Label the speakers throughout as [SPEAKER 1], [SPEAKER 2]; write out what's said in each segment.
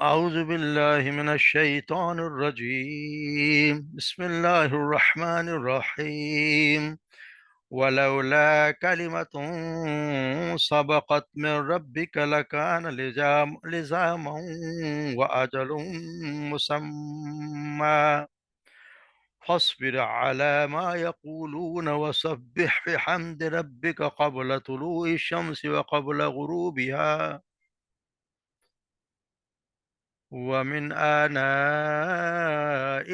[SPEAKER 1] أعوذ بالله من الشيطان الرجيم. بسم الله الرحمن الرحيم. ولولا كلمة سبقت من ربك لكان لزاما وأجل مسمى فاصبر على ما يقولون وسبح بحمد ربك قبل طلوع الشمس وقبل غروبها ومن آناء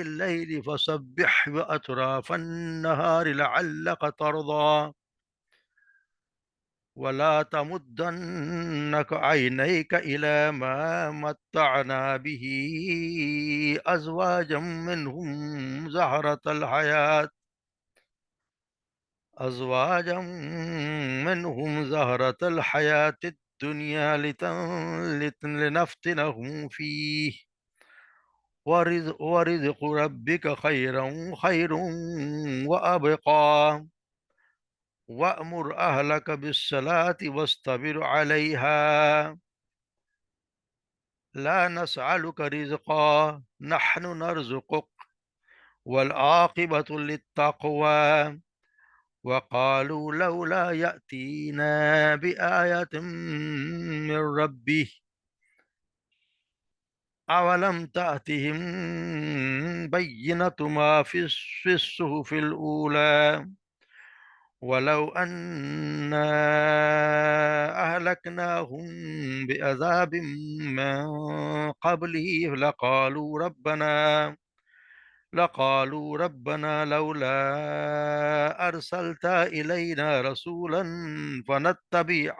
[SPEAKER 1] الليل فسبح وأطراف النهار لعلك ترضى ولا تمدنك عينيك إلى ما متعنا به أزواجا منهم زهرة الحياة الدنيا لنفتنهم فيه ورزق ربك خير وأبقى وأمر أهلك بالصلاة واصطبر عليها لا نسألك رزقا نحن نرزقك والعاقبة للتقوى وقالوا لولا يأتينا بآية من ربه أولم تأتهم بينة ما في الصحف الأولى ولو أنا أهلكناهم بعذاب من قبله لقالوا ربنا لولا أرسلت إلينا رسولا فنتبع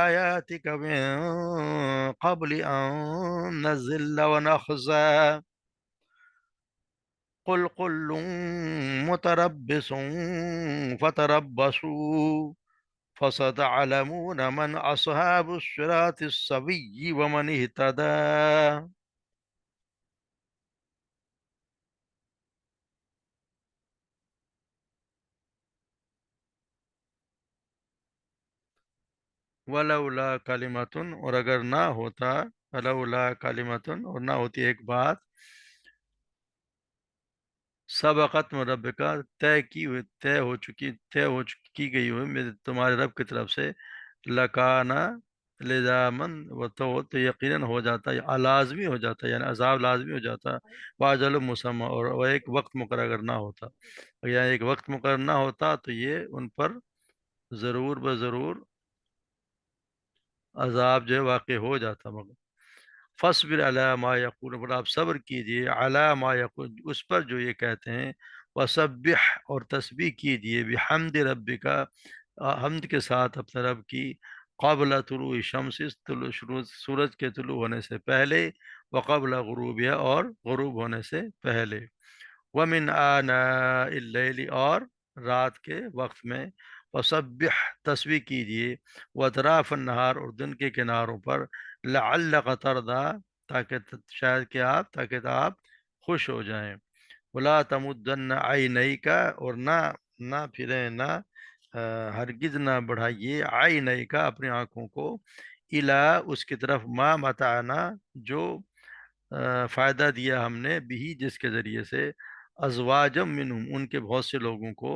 [SPEAKER 1] آياتك من قبل أن نذل ونخزى قل كل متربص فتربصوا فستعلمون من أصحاب الصراط السوي ومن اهتدى. ولولا کلمتن، اور اگر نہ ہوتا، ولولا کلمتن، اور نہ ہوتی ایک بات، سبقت من رب کا، طے ہو چکی گئی ہوئی تمہارے رب کی طرف سے، لکانا لزامن، تو یقیناً ہو جاتا، یا لازمی ہو جاتا، یعنی عذاب لازمی ہو جاتا، واجل مسمى، اور وہ ایک وقت مقرر اگر نہ ہوتا، یا ایک وقت مقرر نہ ہوتا تو یہ ان پر ضرور بضرور عذاب جو ہے واقع ہو جاتا. مگر فصبر علی ما یقول، پر آپ صبر کیجئے، علی ما یقول، اس پر جو یہ کہتے ہیں، وسبح، اور تسبیح کیجئے، بحمد ربک، حمد کے ساتھ اپنے رب کی، قبل طلوع الشمس، سورج کے طلوع ہونے سے پہلے، وقبل غروبیہ، اور غروب ہونے سے پہلے، ومن آناء اللیل، اور رات کے وقت میں، وسبح، تسبیح کیجئے، واطراف النہار، اور دن کے کناروں پر، لعلک ترضی، تاکہ آپ خوش ہو جائیں، ولا تمدن عینیک، اور نہ پھریں، ہرگز نہ بڑھائیے، عینیک، اپنی آنکھوں کو، الا، اس کی طرف، ما متعنا، جو فائدہ دیا ہم نے، بھی، جس کے ذریعے سے، ازواجم منہم، ان کے بہت سے لوگوں کو،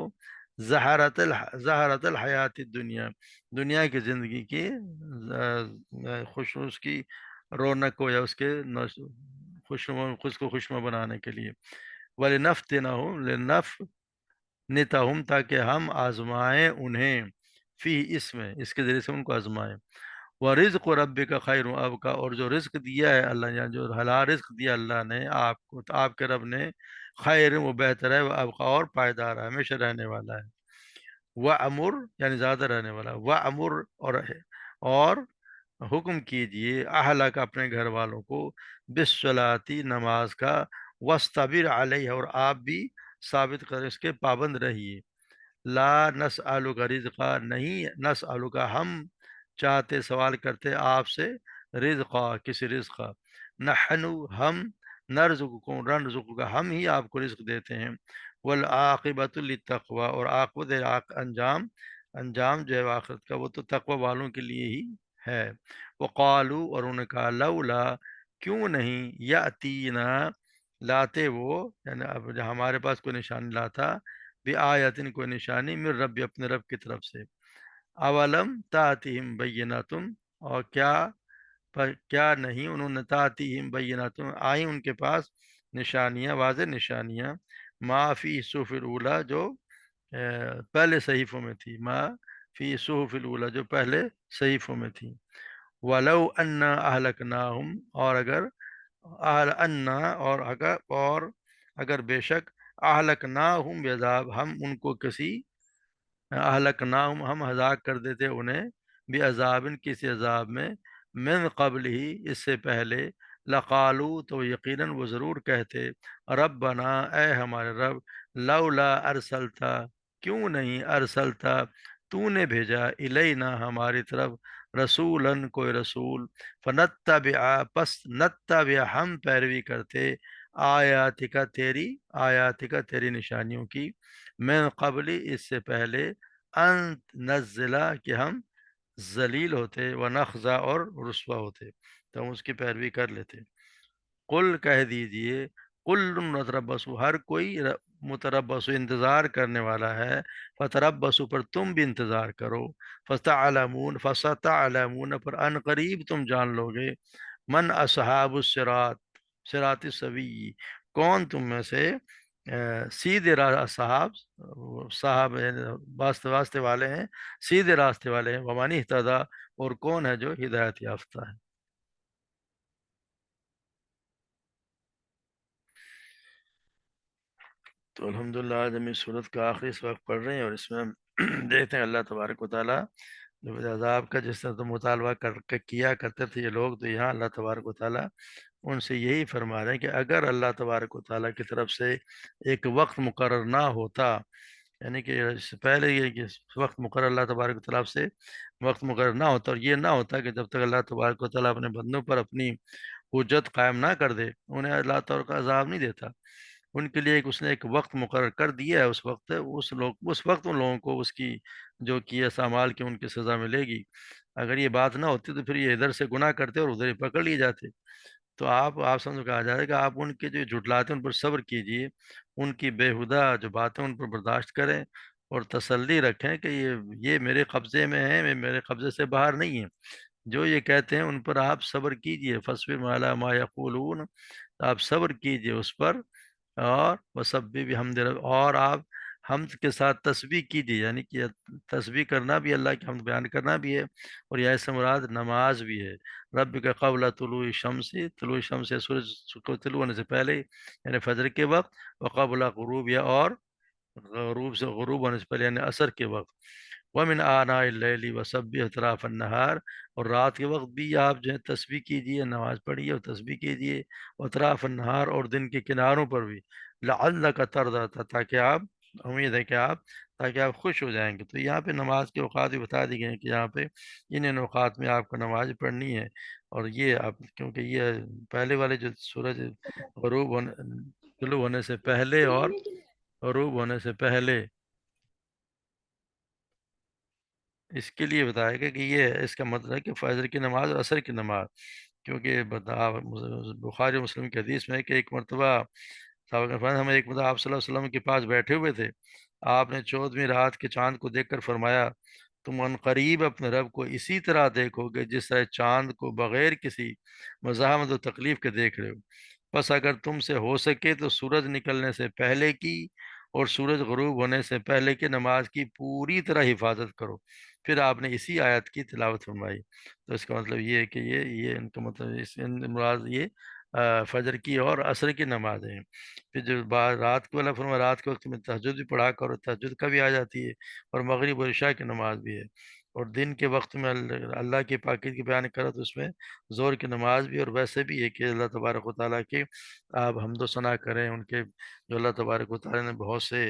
[SPEAKER 1] زہرت الحیات الدنیا، دنیا کی زندگی کی اس کی رونق کو، یا اس کے خود کو خوشنما بنانے کے لیے، وَلِنَفْتِنَهُمْ، لِنَفْنِتَهُمْ، تاکہ ہم آزمائیں انہیں، فی، اس کے ذریعے سے ان کو آزمائیں، وَرِزْقُ رَبِّكَ خَيْرٌ وَأَبْقَىٰ، اور جو رزق دیا ہے اللہ، یعنی جو حلال رزق دیا اللہ نے آپ کو، تو آپ کے رب نے، خیر، وہ بہتر ہے، وَأَبْقَىٰ، اور پائیدار ہے، ہمیشہ رہنے والا ہے، وَأَمُرْ، یعنی زیادہ رہنے والا، وَأَمُرْ، اور حکم کیجئے، اہلک، اپنے گھر والوں کو، بالصلاۃ، نماز کا، وَاسْتَبِرْ عَلَيْهَا، اور آپ بھی ثابت کر اس کے پابند رہیے، لا نسألک رزقا، نہیں نسألک، ہم چاہتے، سوال کرتے آپ سے، رزقا، کسی رزق کا، نحن، ہم، نرزقک، ہم ہی آپ کو رزق دیتے ہیں، والعاقبۃ للتقوی، اور عاقبت، انجام جو ہے آخرت کا، وہ تو تقوی والوں کے لیے ہی ہے۔ وقالو، اور انہوں نے کہا لولا، کیوں نہیں، یاتینا، لاتے وہ، یعنی اب جب ہمارے پاس کوئی نشانی لاتا، بھی آیتن، کوئی نشانی، من رب، اپنے رب کی طرف سے، اولم تاتہم بیناتم، اور کیا، پر کیا نہیں، انہوں نے تاتہم بیناتم، آئی ان کے پاس نشانیاں، واضح نشانیاں، ما فی صحف الاولی، جو پہلے صحیفوں میں تھی، ما فی صحف الاولی، جو پہلے صحیفوں میں تھی، ولو انا اہلکناہم، اور اگر، اور اگر بے شک، اہلکناہم بعذاب، ہم ان کو کسی، اہلکناہم، ہم ہلاک کر دیتے انہیں، بعذابن، کسی عذاب میں، من قبل ہی، اس سے پہلے، لقالو، تو یقیناً وہ ضرور کہتے، ربنا، اے ہمارے رب، لولا ارسلتا، کیوں نہیں، ارسلتا، تو نے بھیجا، الینا، ہماری طرف، رسولن، کوئی رسول، فنتبع، پس نتبع، ہم پیروی کرتے، آیاتک، تیری نشانیوں کی، من قبل، اس سے پہلے، ان نزلہ، کہ ہم ذلیل ہوتے، و نخزا، اور رسوا ہوتے، تو ہم اس کی پیروی کر لیتے۔ قل، کہہ دیجئے، کل متربص، ہر کوئی متربص، انتظار کرنے والا ہے، فتربصوا، پر تم بھی انتظار کرو، فستعلمون، پر ان قریب تم جان لو گے، من اصحاب الصراط، صراط السوی، کون تم میں سے سیدھے صاحب، صاحب یعنی واسطے والے ہیں، سیدھے راستے والے ہیں، ومن اہتدی، اور کون ہے جو ہدایت یافتہ ہے۔ تو الحمدللہ آج ہم اس صورت کا آخری اس وقت پڑھ رہے ہیں، اور اس میں ہم دیکھتے ہیں اللہ تبارک و تعالیٰ جو عذاب کا جس طرح تو مطالبہ کیا کرتے تھے یہ لوگ، تو یہاں اللہ تبارک و تعالیٰ ان سے یہی فرما رہے ہیں کہ اگر اللہ تبارک و تعالیٰ کی طرف سے ایک وقت مقرر نہ ہوتا، یعنی کہ اس سے پہلے یہ کہ وقت مقرر اللہ تبارک و تعالیٰ سے وقت مقرر نہ ہوتا، اور یہ نہ ہوتا کہ جب تک اللہ تبارک و تعالیٰ اپنے بندوں پر اپنی حجت قائم نہ کر دے، انہیں اللہ تعالیٰ کا عذاب نہیں دیتا، ان کے لیے اس نے ایک وقت مقرر کر دیا ہے، اس وقت اس وقت ان لوگوں کو اس کی جو کیے اعمال کی ان کی سزا ملے گی۔ اگر یہ بات نہ ہوتی تو پھر یہ ادھر سے گناہ کرتے اور ادھر ہی پکڑ لیے جاتے۔ تو آپ سمجھ کہا جائے کہ آپ ان کے جو جھٹلاتے ہیں ان پر صبر کیجئے، ان کی بےہودہ جو باتیں ان پر برداشت کریں، اور تسلی رکھیں کہ یہ میرے قبضے میں ہے، میرے قبضے سے باہر نہیں ہے، جو یہ کہتے ہیں ان پر آپ صبر کیجئے، فاصبر علی ما یقولون، آپ صبر کیجئے اس پر، اور وسبح بحمد رب، اور آپ حمد کے ساتھ تسبیح کیجیے، یعنی کہ تسبیح کرنا بھی، اللہ کی حمد بیان کرنا بھی ہے، اور یہ سے مراد نماز بھی ہے، رب کا قبل طلوع شمس، سورج کو طلوع ہونے سے پہلے، یعنی فجر کے وقت، وقبل غروب، یا اور غروب ہونے سے پہلے، یعنی عصر کے وقت، ومن آناء اللیل وسبح اطراف النہار، اور رات کے وقت بھی آپ جو ہے تسبیح کیجئے، نماز پڑھیے اور تسبیح کیجئے، اطراف النہار، اور دن کے کناروں پر بھی، لعلک ترضی، تاکہ آپ، امید ہے کہ تاکہ آپ خوش ہو جائیں گے۔ تو یہاں پہ نماز کے اوقات بھی بتا دی گئے ہیں کہ یہاں پہ ان اوقات میں آپ کو نماز پڑھنی ہے، اور یہ آپ، کیونکہ یہ پہلے والے جو سورج غروب ہونے طلوع ہونے سے پہلے اور غروب ہونے سے پہلے، اس کے لیے بتایا گیا کہ یہ اس کا مطلب ہے کہ فجر کی نماز اور عصر کی نماز، کیونکہ بخاری مسلم کی حدیث میں ہے کہ ایک مرتبہ صحابہ نے فرمایا، ہم ایک مرتبہ آپ صلی اللہ علیہ وسلم کے پاس بیٹھے ہوئے تھے، آپ نے 14ویں رات کے چاند کو دیکھ کر فرمایا، تم ان قریب اپنے رب کو اسی طرح دیکھو گے جس طرح چاند کو بغیر کسی مزاحمت و تکلیف کے دیکھ رہے ہو، بس اگر تم سے ہو سکے تو سورج نکلنے سے پہلے کی اور سورج غروب ہونے سے پہلے کی نماز کی پوری طرح حفاظت کرو۔ پھر آپ نے اسی آیت کی تلاوت فرمائی، تو اس کا مطلب یہ ہے کہ یہ ان کا مطلب مراد یہ فجر کی اور عصر کی نماز ہیں۔ پھر جو رات کو اللہ فرمایا، رات کے وقت میں تہجد بھی پڑھا کرو، تہجد کا بھی آ جاتی ہے، اور مغرب اور عشاء کی نماز بھی ہے، اور دن کے وقت میں اللہ کی پاکیزگی بیان کرو تو اس میں ظہر کی نماز بھی، اور ویسے بھی ہے کہ اللہ تبارک و تعالیٰ کے آپ حمد و ثنا کریں، ان کے جو اللہ تبارک و تعالیٰ نے بہت سے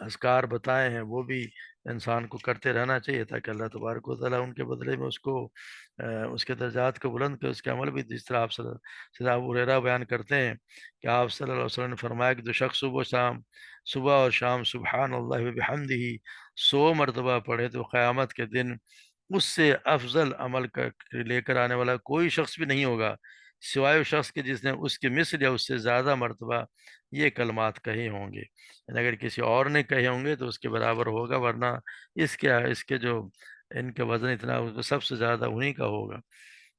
[SPEAKER 1] اذکار بتائے ہیں، وہ بھی انسان کو کرتے رہنا چاہیے، تاکہ اللہ تبارک و تعالیٰ ان کے بدلے میں اس کو اس کے درجات کو بلند کرے، اس کے عمل بھی، جس طرح آپ سیدنا ابو ہریرہ بیان کرتے ہیں کہ آپ صلی اللہ علیہ وسلم نے فرمایا کہ جو شخص صبح اور شام سبحان اللہ وبحمدہ 100 مرتبہ پڑھے تو قیامت کے دن اس سے افضل عمل لے کر آنے والا کوئی شخص بھی نہیں ہوگا سوائے اس شخص کے جس نے اس کے مثل یا اس سے زیادہ مرتبہ یہ کلمات کہے ہوں گے، یعنی اگر کسی اور نے کہے ہوں گے تو اس کے برابر ہوگا، ورنہ اس کے جو ان کا وزن اتنا سب سے زیادہ انہی کا ہوگا۔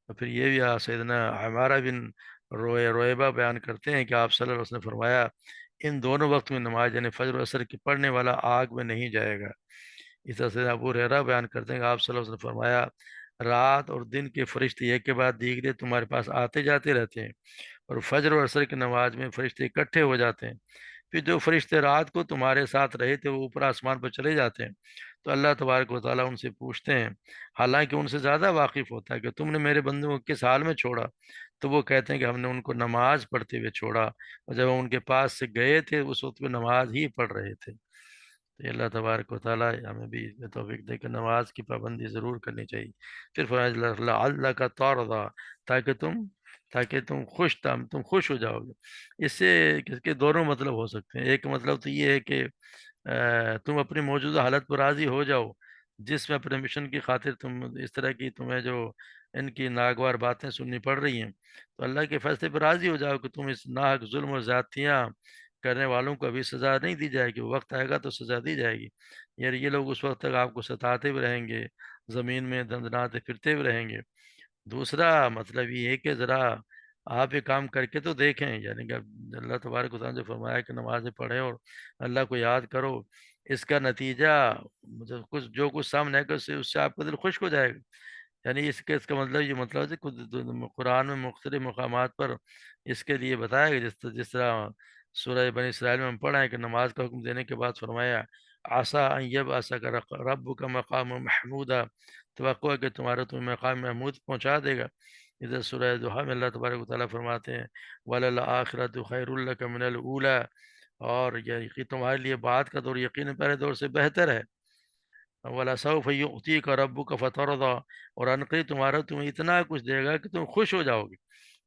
[SPEAKER 1] تو پھر یہ بھی سیدنا عمارہ بن رویبہ بیان کرتے ہیں کہ آپ صلی اللہ علیہ وسلم نے فرمایا، ان دونوں وقت میں نماز یعنی فجر و عصر کی پڑھنے والا آگ میں نہیں جائے گا۔ اس طرح سے ابو ہریرہ بیان کرتے ہیں کہ آپ صلی اللہ علیہ وسلم نے فرمایا، رات اور دن کے فرشتے ایک کے بعد دیگرے تمہارے پاس آتے جاتے رہتے ہیں، اور فجر اور عصر کی نماز میں فرشتے اکٹھے ہو جاتے ہیں۔ پھر جو فرشتے رات کو تمہارے ساتھ رہے تھے وہ اوپر آسمان پر چلے جاتے ہیں، تو اللہ تبارک و تعالیٰ ان سے پوچھتے ہیں، حالانکہ ان سے زیادہ واقف ہوتا ہے، کہ تم نے میرے بندوں کو کس حال میں چھوڑا؟ تو وہ کہتے ہیں کہ ہم نے ان کو نماز پڑھتے ہوئے چھوڑا، اور جب ہم ان کے پاس سے گئے تھے اس وقت وہ نماز ہی پڑھ رہے تھے۔ تو اللہ تبارک و تعالیٰ ہمیں بھی توفیق دے کہ نماز کی پابندی ضرور کرنی چاہیے۔ پھر فرمایا اللہ کا ترضیٰ، تاکہ تم تم خوش ہو جاؤ گے۔ اس سے اس کے دونوں مطلب ہو سکتے ہیں۔ ایک مطلب تو یہ ہے کہ تم اپنی موجودہ حالت پر راضی ہو جاؤ، جس میں اپنے مشن کی خاطر تم اس طرح کی تمہیں جو ان کی ناگوار باتیں سننی پڑ رہی ہیں، تو اللہ کے فیصلے پر راضی ہو جاؤ کہ تم اس ناحق ظلم و زیادتیاں کرنے والوں کو ابھی سزا نہیں دی جائے گی، وقت آئے گا تو سزا دی جائے گی۔ یعنی یہ لوگ اس وقت تک آپ کو ستاتے ہوئے رہیں گے، زمین میں دندناتے پھرتے ہوئے رہیں گے۔ دوسرا مطلب یہ ہے کہ ذرا آپ یہ کام کر کے تو دیکھیں، یعنی کہ اللہ تبارک و تعالیٰ نے جو فرمایا کہ نمازیں پڑھیں اور اللہ کو یاد کرو، اس کا نتیجہ مطلب جو کچھ سامنے ہے کہ اس سے آپ کا دل خوش ہو جائے گا۔ یعنی اس کا مطلب یہ مطلب ہے کہ قرآن میں مختلف مقامات پر اس کے لیے بتایا گیا، جس طرح سورہ بنی اسرائیل میں ہم پڑھا ہے کہ نماز کا حکم دینے کے بعد فرمایا، آسا ایب آسا کا رب کا مقام محمودہ، توقع ہے کہ تمہیں مقام محمود پہنچا دے گا۔ ادھر سورہ دوحہ میں اللہ تبارک و تعالیٰ فرماتے ہیں، وَلَلْآخِرَةُ خَيْرٌ لَكَ مِنَ الْأُولَىٰ، اور یہ تمہارے لیے بعد کا دور یقیناً پہلے دور سے بہتر ہے۔ وَلَسَوْفَ يُعْطِيكَ رَبُّكَ فَتَرْضَىٰ، اور عنقریب تمہیں اتنا کچھ دے گا کہ تم خوش ہو جاؤ گے۔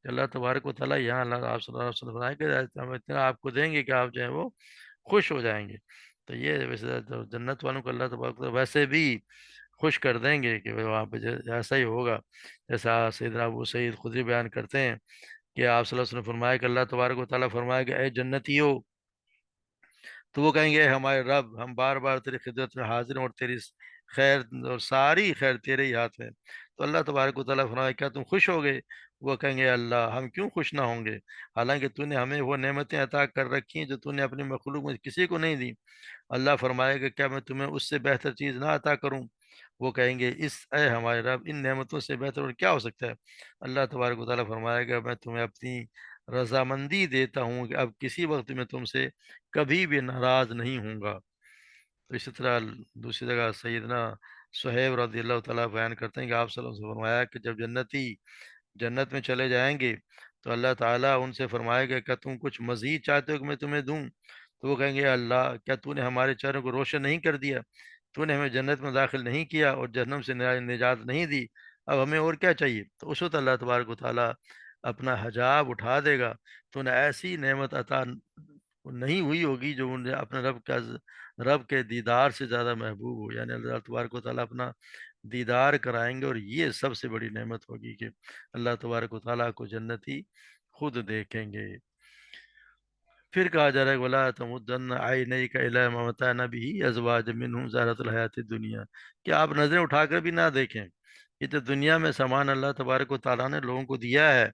[SPEAKER 1] کہ اللہ تبارک و تعالیٰ یہاں اللہ آپ صلی اللہ علیہ وسلم نے کہ ہم اتنا آپ کو دیں گے کہ آپ جو ہے وہ خوش ہو جائیں گے۔ تو یہ ویسے تو جنت والوں کو اللہ تبارک و تعالیٰ ویسے بھی خوش کر دیں گے کہ وہاں پہ ایسا ہی ہوگا، جیسا سیدنا ابو سعید خدری بیان کرتے ہیں کہ آپ صلی اللہ علیہ وسلم نے فرمایا کہ اللہ تبارک و تعالیٰ فرمایا کہ اے جنتیو، تو وہ کہیں گے، "اے ہمارے رب، ہم بار بار تیری خدمت میں حاضر ہیں، اور تیری خیر اور ساری خیر تیرے ہی ہاتھ ہے۔ تو اللہ تبارک و تعالیٰ فرمائے، کیا تم خوش ہو گئے؟ وہ کہیں گے، اللہ ہم کیوں خوش نہ ہوں گے، حالانکہ تو نے ہمیں وہ نعمتیں عطا کر رکھی ہیں جو تو نے اپنی مخلوق میں کسی کو نہیں دی۔ اللہ فرمائے گا، کیا میں تمہیں اس سے بہتر چیز نہ عطا کروں؟ وہ کہیں گے، اے ہمارے رب، ان نعمتوں سے بہتر اور کیا ہو سکتا ہے؟ اللہ تبارک و تعالیٰ فرمائے گا، میں تمہیں اپنی رضامندی دیتا ہوں کہ اب کسی وقت میں تم سے کبھی بھی ناراض نہیں ہوں گا۔ تو اسی طرح دوسری جگہ سیدنا صہیب رضی اللہ تعالیٰ بیان کرتے ہیں کہ آپ صلی اللہ علیہ وسلم نے فرمایا کہ جب جنتی جنت میں چلے جائیں گے تو اللہ تعالیٰ ان سے فرمائے گا، کیا تم کچھ مزید چاہتے ہو کہ میں تمہیں دوں؟ تو وہ کہیں گے، اللہ کیا تو نے ہمارے چہروں کو روشن نہیں کر دیا؟ تو نے ہمیں جنت میں داخل نہیں کیا اور جہنم سے نجات نہیں دی، اب ہمیں اور کیا چاہیے؟ تو اس وقت اللہ تبارک و تعالیٰ اپنا حجاب اٹھا دے گا، تو نے ایسی نعمت عطا نہیں ہوئی ہوگی جو انہیں اپنے رب کے دیدار سے زیادہ محبوب ہو، یعنی اللہ تبارک و تعالیٰ اپنا دیدار کرائیں گے، اور یہ سب سے بڑی نعمت ہوگی کہ اللہ تبارک و تعالیٰ کو جنتی خود دیکھیں گے۔ پھر کہا جا رہا ہے، وَلَا تَمُدَّنَّ عَيْنَيْكَ إِلَىٰ مَا مَتَّعْنَا بِهِ أَزْوَاجًا مِّنْهُمْ زَهْرَةَ الْحَيَاةِ الدُّنْيَا، کہ آپ نظریں اٹھا کر بھی نہ دیکھیں، یہ تو دنیا میں سامان اللہ تبارک و تعالیٰ نے لوگوں کو دیا ہے،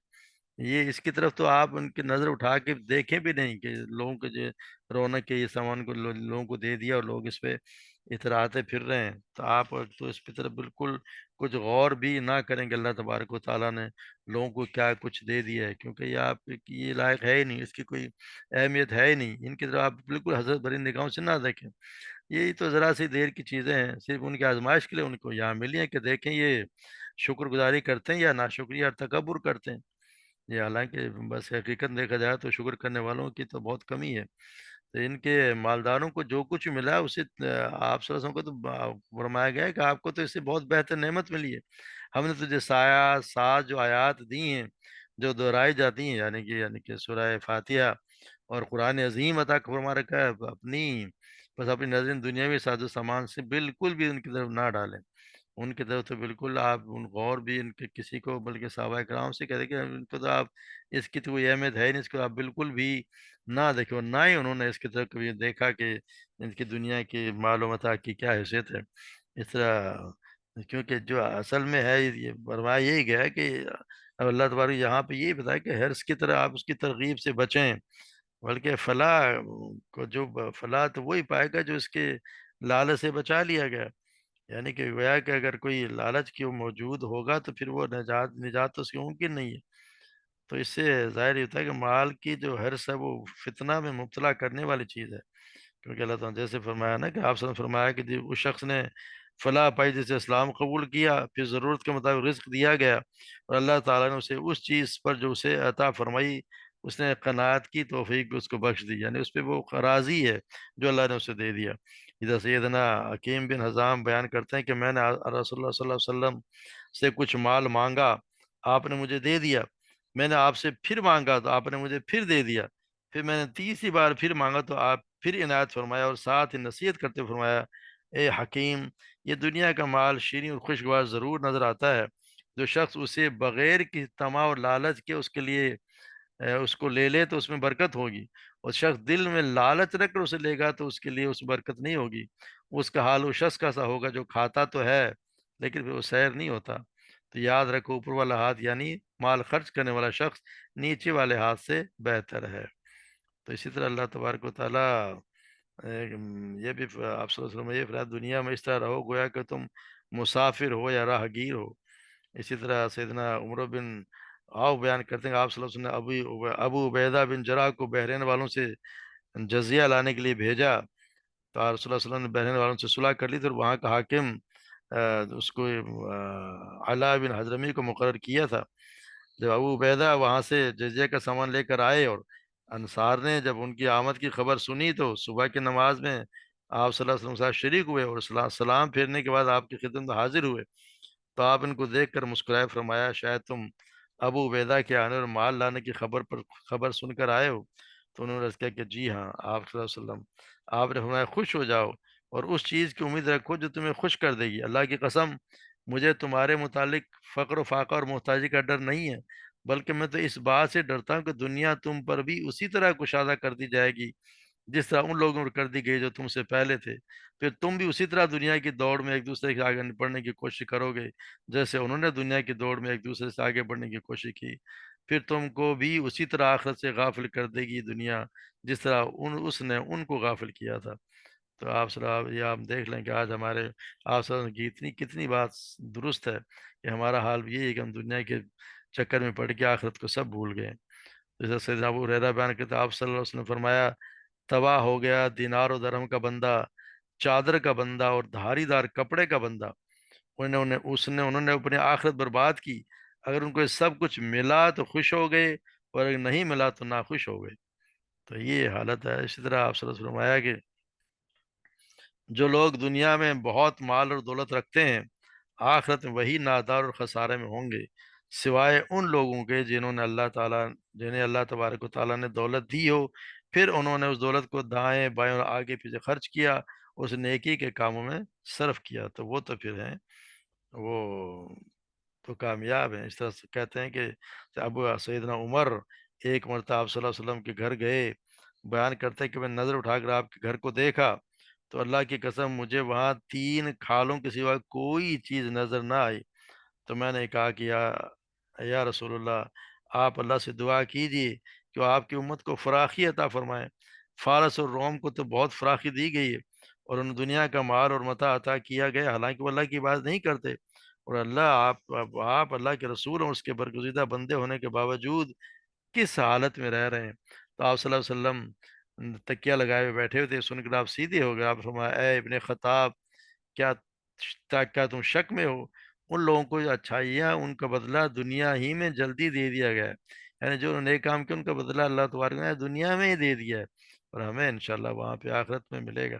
[SPEAKER 1] یہ اس کی طرف تو آپ ان کی نظر اٹھا کے دیکھیں بھی نہیں کہ لوگوں کے جو رونق کے یہ سامان کو لوگوں کو دے دیا اور لوگ اس پہ اتراتے پھر رہے ہیں، تو آپ تو اس کی طرف بالکل کچھ غور بھی نہ کریں کہ اللہ تبارک و تعالیٰ نے لوگوں کو کیا کچھ دے دیا ہے، کیونکہ یہ آپ کی یہ لائق ہے ہی نہیں، اس کی کوئی اہمیت ہے ہی نہیں، ان کی طرف آپ بالکل حضرت بھری نگاہوں سے نہ دیکھیں۔ یہی تو ذرا سی دیر کی چیزیں ہیں، صرف ان کی آزمائش کے لیے ان کو یہاں ملی ہیں کہ دیکھیں یہ شکر گزاری کرتے ہیں یا ناشکری اور تکبر کرتے ہیں۔ یہ حالانکہ بس حقیقت دیکھا جائے تو شکر کرنے والوں کی تو بہت کمی ہے۔ تو ان کے مالداروں کو جو کچھ ملا ہے اسے آپ صلی اللہ علیہ وسلم کو تو فرمایا گیا ہے کہ آپ کو تو اس سے بہت بہتر نعمت ملی ہے، ہم نے تجھے سات جو آیات دی ہیں جو دہرائی جاتی ہیں، یعنی کہ سورہ فاتحہ اور قرآن عظیم عطا فرما رکھا ہے، بس اپنی نظریں دنیاوی ساز و سامان سے بالکل بھی ان کی طرف نہ ڈالیں، ان کی طرف تو بالکل آپ ان غور بھی ان کے کسی کو، بلکہ صحابہ کرام سے کہتے کہ ان کو تو آپ اس کی تو کوئی اہمیت ہے نہیں، اس کو آپ بالکل بھی نہ دیکھیں، اور نہ ہی انہوں نے اس کی طرف کبھی دیکھا کہ ان کی دنیا کی مال و متاع کی کیا حیثیت ہے اس طرح. کیونکہ جو اصل میں ہے یہ فرمایا یہی گیا ہے کہ اب اللہ تبارک یہاں پہ یہی بتایا کہ حرص کی طرح آپ اس کی ترغیب سے بچیں، بلکہ فلاح کو جو فلاح تو وہی پائے گا جو اس کے لالچ سے بچا لیا گیا. یعنی کہ گویا کہ اگر کوئی لالچ کی موجود ہوگا تو پھر وہ نجات تو اس کی ممکن نہیں ہے. تو اس سے ظاہر یہ ہوتا ہے کہ مال کی جو حرص ہے وہ فتنہ میں مبتلا کرنے والی چیز ہے. کیونکہ اللہ تعالیٰ نے جیسے فرمایا نا کہ آپ نے فرمایا کہ اس شخص نے فلاح پائی جسے اسلام قبول کیا، پھر ضرورت کے مطابق رزق دیا گیا، اور اللہ تعالیٰ نے اسے اس چیز پر جو اسے عطا فرمائی اس نے قناعت کی توفیق اس کو بخش دی، یعنی اس پہ وہ راضی ہے جو اللہ نے اسے دے دیا. ادھر سیدنا حکیم بن حزام بیان کرتے ہیں کہ میں نے رسول اللہ صلی اللہ علیہ وسلم سے کچھ مال مانگا، آپ نے مجھے دے دیا. میں نے آپ سے پھر مانگا تو آپ نے مجھے پھر دے دیا. پھر میں نے تیسری بار پھر مانگا تو آپ پھر عنایت فرمایا، اور ساتھ ہی نصیحت کرتے فرمایا اے حکیم، یہ دنیا کا مال شیریں اور خوشگوار ضرور نظر آتا ہے، جو شخص اسے بغیر کی طمع اور لالچ کے اس کے لیے اس کو لے لے تو اس میں برکت ہوگی، اور شخص دل میں لالچ رکھ کر اسے لے گا تو اس کے لیے اس میں برکت نہیں ہوگی. اس کا حال اس شخص کا سا ہوگا جو کھاتا تو ہے لیکن پھر وہ سیر نہیں ہوتا. تو یاد رکھو اوپر والا ہاتھ یعنی مال خرچ کرنے والا شخص نیچے والے ہاتھ سے بہتر ہے. تو اسی طرح اللہ تبارک و تعالیٰ یہ بھی آپ صلی اللہ علیہ وسلم یہ فرمایا دنیا میں اس طرح رہو گویا کہ تم مسافر ہو یا راہ گیر ہو. اسی طرح سیدنا عمر بن بیان کرتے ہیں کہ آپ صلی اللہ علیہ وسلم نے ابو عبیدہ بن جراح کو بحرین والوں سے جزیہ لانے کے لیے بھیجا. تو آپ صلی اللہ علیہ وسلم نے بحرین والوں سے صلح کر لی تھی، اور وہاں کا حاکم اس کو علا بن حضرمی کو مقرر کیا تھا. جب ابو عبیدہ وہاں سے جزیہ کا سامان لے کر آئے اور انصار نے جب ان کی آمد کی خبر سنی تو صبح کی نماز میں آپ صلی اللہ علیہ وسلم کے ساتھ شریک ہوئے، اور سلام پھیرنے کے بعد آپ کی خدمت میں حاضر ہوئے. تو آپ ان کو دیکھ کر مسکرائے، فرمایا شاید تم ابو عبیدہ کے آنے اور مال لانے کی خبر سن کر آئے ہو. تو انہوں نے عرض کیا کہ جی ہاں آپ صلی اللہ علیہ وسلم. آپ نے فرمایا خوش ہو جاؤ اور اس چیز کی امید رکھو جو تمہیں خوش کر دے گی. اللہ کی قسم مجھے تمہارے متعلق فقر و فاقہ اور محتاجی کا ڈر نہیں ہے، بلکہ میں تو اس بات سے ڈرتا ہوں کہ دنیا تم پر بھی اسی طرح کشادہ کر دی جائے گی جس طرح ان لوگوں پر کر دی گئی جو تم سے پہلے تھے. پھر تم بھی اسی طرح دنیا کی دوڑ میں ایک دوسرے کے آگے بڑھنے کی کوشش کرو گے جیسے انہوں نے دنیا کی دوڑ میں ایک دوسرے سے آگے بڑھنے کی کوشش کی. پھر تم کو بھی اسی طرح آخرت سے غافل کر دے گی دنیا جس طرح اس نے ان کو غافل کیا تھا. تو آپ صلی اللہ یہ آپ دیکھ لیں کہ آج ہمارے آپ صلی اللہ علیہ وسلم کی کتنی بات درست ہے کہ ہمارا حال بھی یہی ہے کہ ہم دنیا کے چکر میں پڑ کے آخرت کو سب بھول گئے. جیسے سیدنا ابو ہریرہ بیان کرتے آپ صلی اللہ علیہ وسلم نے فرمایا تباہ ہو گیا دینار و درہم کا بندہ، چادر کا بندہ اور دھاری دار کپڑے کا بندہ. انہوں نے اپنی آخرت برباد کی. اگر ان کو یہ سب کچھ ملا تو خوش ہو گئے، اور اگر نہیں ملا تو ناخوش ہو گئے. تو یہ حالت ہے. اسی طرح آپ صلی اللہ علیہ وسلم فرمایا کہ جو لوگ دنیا میں بہت مال اور دولت رکھتے ہیں آخرت میں وہی نادار اور خسارے میں ہوں گے، سوائے ان لوگوں کے جنہیں اللہ تبارک و تعالیٰ نے دولت دی ہو، پھر انہوں نے اس دولت کو دائیں بائیں اور آگے پیچھے خرچ کیا، اس نیکی کے کاموں میں صرف کیا، تو وہ تو پھر ہیں وہ تو کامیاب ہیں. اس طرح سے کہتے ہیں کہ ابو سیدنا عمر ایک مرتبہ آپ صلی اللہ علیہ وسلم کے گھر گئے. بیان کرتے ہیں کہ میں نظر اٹھا کر آپ کے گھر کو دیکھا تو اللہ کی قسم مجھے وہاں 3 کھالوں کے سوا کوئی چیز نظر نہ آئی. تو میں نے کہا کہ یا رسول اللہ آپ اللہ سے دعا کیجیے کہ وہ آپ کی امت کو فراخی عطا فرمائے. فارس اور روم کو تو بہت فراخی دی گئی ہے اور ان دنیا کا مال اور متاع عطا کیا گیا، حالانکہ وہ اللہ کی بات نہیں کرتے، اور آپ اللہ کے رسول اور اس کے برگزیدہ بندے ہونے کے باوجود کس حالت میں رہ رہے ہیں. تو آپ صلی اللہ علیہ وسلم تکیہ لگائے ہوئے بیٹھے ہوئے تھے. سن کر آپ سیدھے ہو گئے. آپ فرمایا اے ابن خطاب کیا کیا تم شک میں ہو؟ ان لوگوں کو جو اچھائیاں ان کا بدلہ دنیا ہی میں جلدی دے دیا گیا ہے، یعنی جو نیک کام کیا ان کا بدلہ اللہ تبارک نے دنیا میں ہی دے دیا ہے، اور ہمیں انشاءاللہ وہاں پہ آخرت میں ملے گا.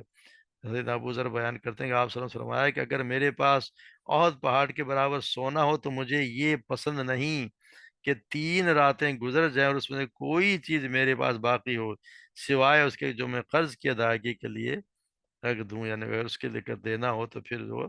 [SPEAKER 1] حضرت ابو ذر بیان کرتے ہیں کہ آپ صلی اللہ علیہ وسلم نے فرمایا کہ اگر میرے پاس احد پہاڑ کے برابر سونا ہو تو مجھے یہ پسند نہیں کہ 3 راتیں گزر جائیں اور اس میں سے کوئی چیز میرے پاس باقی ہو سوائے اس کے جو میں قرض کی ادائیگی کے لیے رکھ دوں، یعنی اگر اس کے لے کر دینا ہو تو پھر وہ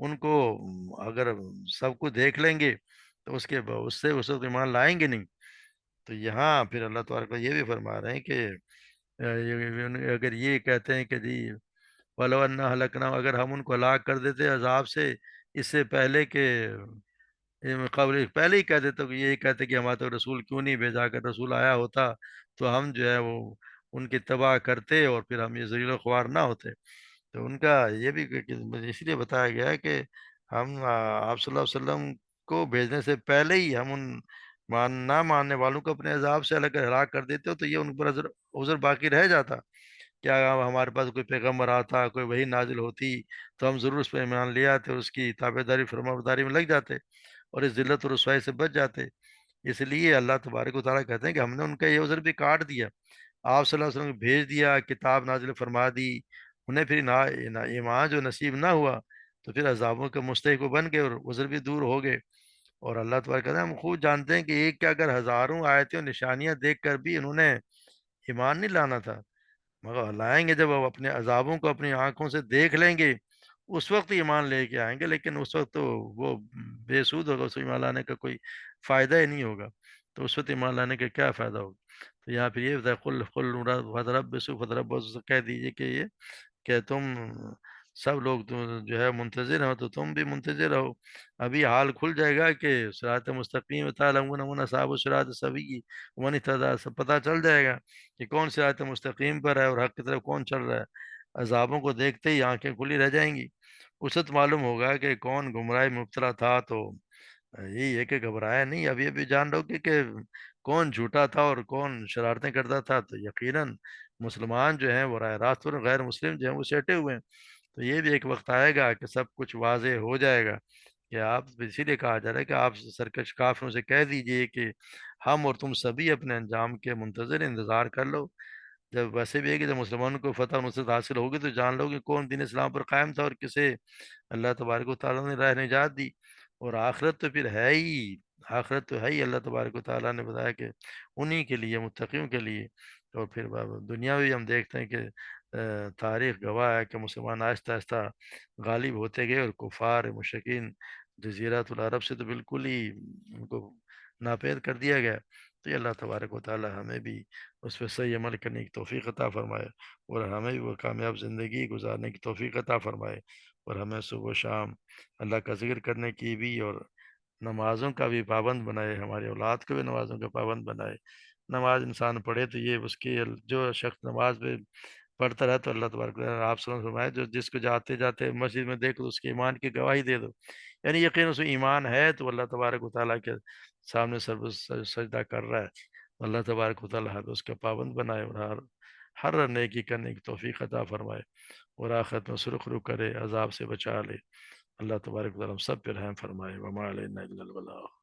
[SPEAKER 1] ان کو اگر سب کو دیکھ لیں گے تو اس سے اس وقت ایمان لائیں گے نہیں۔ تو یہاں پھر اللہ تبارک و تعالیٰ یہ بھی فرما رہے ہیں کہ اگر یہ کہتے ہیں کہ جی ولو انا ہلکنا، اگر ہم ان کو ہلاک کر دیتے عذاب سے اس سے پہلے کہ قبل پہلے ہی کہہ دیتے کہ یہی کہتے کہ ہمارا تو رسول کیوں نہیں بھیجا، کر رسول آیا ہوتا تو ہم جو ہے وہ ان کی تباہ کرتے اور پھر ہم یہ ذلیل و خوار نہ ہوتے۔ تو ان کا یہ بھی اس لیے بتایا گیا ہے کہ ہم آپ صلی اللہ علیہ وسلم کو بھیجنے سے پہلے ہی ہم ان نہ ماننے والوں کو اپنے عذاب سے الگ ہلاک کر دیتے ہو تو یہ ان پر عذر باقی رہ جاتا۔ کیا ہمارے پاس کوئی پیغمبر آتا، کوئی وحی نازل ہوتی تو ہم ضرور اس پہ ایمان لے آتے اور اس کی تابع داری فرما برداری میں لگ جاتے اور اس ذلت اور رسوائی سے بچ جاتے۔ اس لیے اللہ تبارک و تعالیٰ کہتے ہیں کہ ہم نے ان کا یہ عذر بھی کاٹ دیا، آپ صلی اللہ علیہ وسلم کو بھیج دیا، کتاب نازل فرما دی، انہیں پھر ایمان جو نصیب نہ ہوا تو پھر عذابوں کے مستحق بن گئے اور عذر بھی دور ہو گئے۔ اور اللہ تبارک کہتے ہیں ہم خود جانتے ہیں کہ ایک کیا اگر ہزاروں آیتیں اور نشانیاں دیکھ کر بھی انہوں نے ایمان نہیں لانا تھا، مگر لائیں گے جب وہ اپنے عذابوں کو اپنی آنکھوں سے دیکھ لیں گے اس وقت ایمان لے کے آئیں گے، لیکن اس وقت تو وہ بے سود ہوگا، اس کو ایمان لانے کا کوئی فائدہ ہی نہیں ہوگا، تو اس وقت ایمان لانے کا کیا فائدہ ہوگا۔ تو یہاں پہ یہ بتایا فَتَرَبَّصُوا فَتَرَبَّصُوا، کہہ دیجیے کہ یہ کہ تم سب لوگ جو ہے منتظر ہو تو تم بھی منتظر رہو، ابھی حال کھل جائے گا کہ صراط مستقیم تعلمون من اصحاب الصراط السوی ومن اهتدى، سب پتہ چل جائے گا کہ کون صراط مستقیم پر ہے اور حق کی طرف کون چل رہا ہے۔ عذابوں کو دیکھتے ہی آنکھیں کھلی رہ جائیں گی، اس وقت معلوم ہوگا کہ کون گمراہ مبتلا تھا، تو یہی ہے کہ گھبرایا نہیں، ابھی ابھی جان لو کہ کون جھوٹا تھا اور کون شرارتیں کرتا تھا، تو یقیناً مسلمان جو ہیں وہ راہ راست پر، غیر مسلم جو ہیں وہ سیٹے ہوئے ہیں۔ تو یہ بھی ایک وقت آئے گا کہ سب کچھ واضح ہو جائے گا، کہ آپ اسی لیے کہا جا رہا ہے کہ آپ سرکش کافروں سے کہہ دیجئے کہ ہم اور تم سبھی اپنے انجام کے منتظر انتظار کر لو۔ جب ویسے بھی ہے کہ جب مسلمانوں کو فتح و نصرت حاصل ہوگی تو جان لو کہ کون دین اسلام پر قائم تھا اور کسے اللہ تبارک و تعالیٰ نے راہ نجات دی۔ اور آخرت تو پھر ہے ہی، آخرت تو ہے ہی، اللہ تبارک و تعالیٰ نے بتایا کہ انہی کے لیے، متقیوں کے لیے۔ اور پھر دنیا بھی ہم دیکھتے ہیں کہ تاریخ گواہ ہے کہ مسلمان آہستہ آہستہ غالب ہوتے گئے اور کفار مشرکین جزیرات العرب سے تو بالکل ہی ان کو ناپید کر دیا گیا۔ تو یہ اللہ تبارک و تعالیٰ ہمیں بھی اس پہ صحیح عمل کرنے کی توفیق عطا فرمائے اور ہمیں بھی وہ کامیاب زندگی گزارنے کی توفیق عطا فرمائے، اور ہمیں صبح و شام اللہ کا ذکر کرنے کی بھی اور نمازوں کا بھی پابند بنائے، ہماری اولاد کو بھی نمازوں کا پابند بنائے۔ نماز انسان پڑھے تو یہ اس کی، جو شخص نماز پہ پڑھتا رہے تو اللہ تبارک و تعالیٰ آپ صلی اللہ علیہ وسلم فرمائے جو جس کو جاتے جاتے مسجد میں دیکھ تو اس کے ایمان کی گواہی دے دو، یعنی یقین اس میں ایمان ہے تو اللہ تبارک و تعالیٰ کے سامنے سجدہ کر رہا ہے، اللہ تبارک و تعالیٰ ہر اس کا پابند بنائے اور ہر نیکی کرنے کی توفیق عطا فرمائے اور آخرت میں سرخرو کرے، عذاب سے بچا لے۔ اللہ تبارک و تعالیٰ ہم سب پہ رحم فرمائے۔ وما علینا الا البلاغ۔